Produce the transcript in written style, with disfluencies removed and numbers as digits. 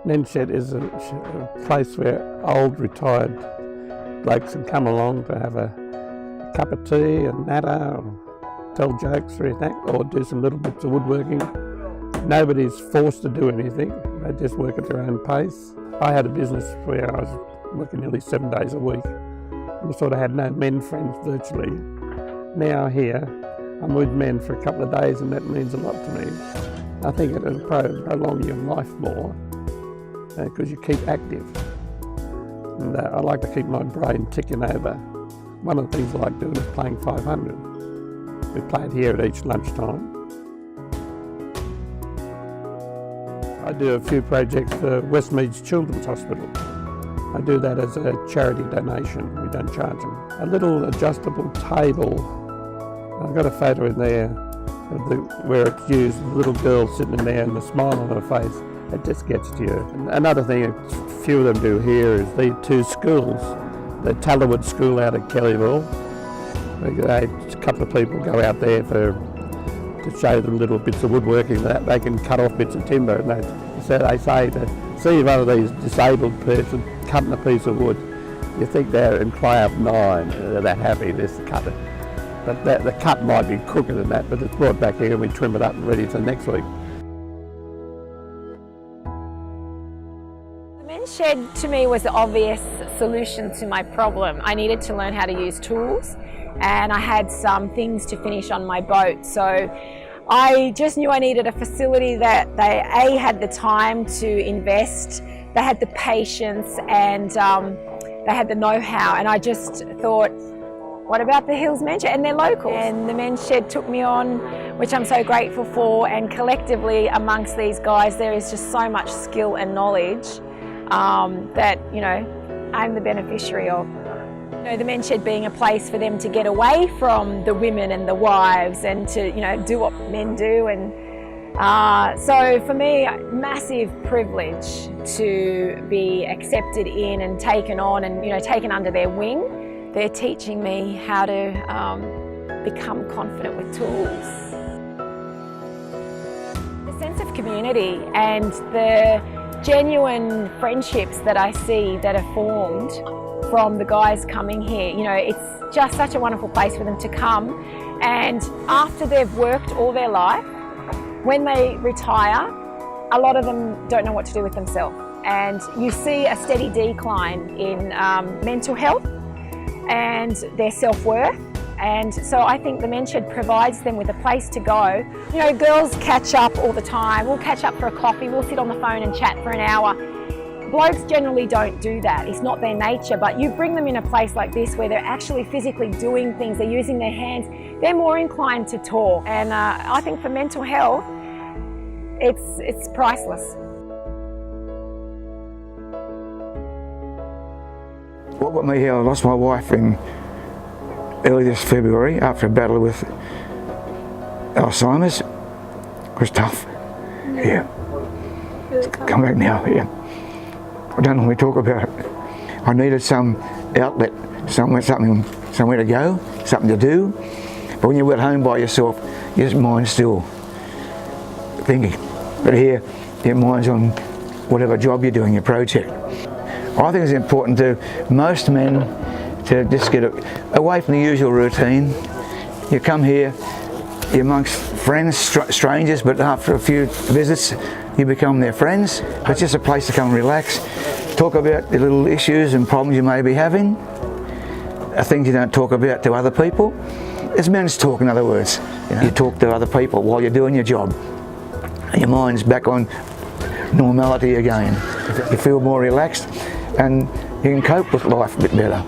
Men's Shed is a place where old retired blokes can come along to have a cup of tea and natter, or tell jokes or anything, or do some little bits of woodworking. Nobody's forced to do anything, they just work at their own pace. I had a business where I was working nearly 7 days a week. I sort of had no men friends virtually. Now here, I'm with men for a couple of days and that means a lot to me. I think it'll prolong your life more because you keep active. And I like to keep my brain ticking over. One of the things I like doing is playing 500. We play it here at each lunchtime. I do a few projects for Westmeads Children's Hospital. I do that as a charity donation, we don't charge them. A little adjustable table, I've got a photo in there of where it's used, the little girl sitting in there and the smile on her face, it just gets to you. And another thing a few of them do here is the two schools, the Tayla School out at Kellyville. A couple of people go out there to show them little bits of woodworking that they can cut off bits of timber, and they say to see one of these disabled person cutting a piece of wood, you think they're in play of 9, they're that happy just to cut it. But the cut might be quicker than that, but it's brought back here and we trim it up and ready for next week. The Men's Shed to me was the obvious solution to my problem. I needed to learn how to use tools and I had some things to finish on my boat. So I just knew I needed a facility that they had the time to invest, they had the patience and they had the know-how, and I just thought, what about the Hills Men's Shed? And they're local. And the Men's Shed took me on, which I'm so grateful for, and collectively amongst these guys there is just so much skill and knowledge that, you know, I'm the beneficiary of. You know, the Men's Shed being a place for them to get away from the women and the wives and to, you know, do what men do. And so for me, massive privilege to be accepted in and taken on and, you know, taken under their wing. They're teaching me how to become confident with tools. The sense of community and the genuine friendships that I see that are formed from the guys coming here, you know, it's just such a wonderful place for them to come, and after they've worked all their life, when they retire, a lot of them don't know what to do with themselves, and you see a steady decline in mental health and their self-worth. And so I think the Men's Shed provides them with a place to go. You know, girls catch up all the time. We'll catch up for a coffee, we'll sit on the phone and chat for an hour. Blokes generally don't do that, it's not their nature, but you bring them in a place like this where they're actually physically doing things, they're using their hands, they're more inclined to talk. And I think for mental health, it's priceless. What got me here, I lost my wife in early this February after a battle with Alzheimer's. It was tough. Yeah. Come back now, yeah. I don't normally talk about it. I needed some outlet, somewhere to go, something to do. But when you're at home by yourself, your mind's still thinking. But here, your mind's on whatever job you're doing, your project. I think it's important to most men to just get away from the usual routine. You come here, you're amongst friends, strangers, but after a few visits, you become their friends. It's just a place to come and relax, talk about the little issues and problems you may be having, things you don't talk about to other people. It's men's talk, in other words. You know, you talk to other people while you're doing your job. And your mind's back on normality again. You feel more relaxed and you can cope with life a bit better.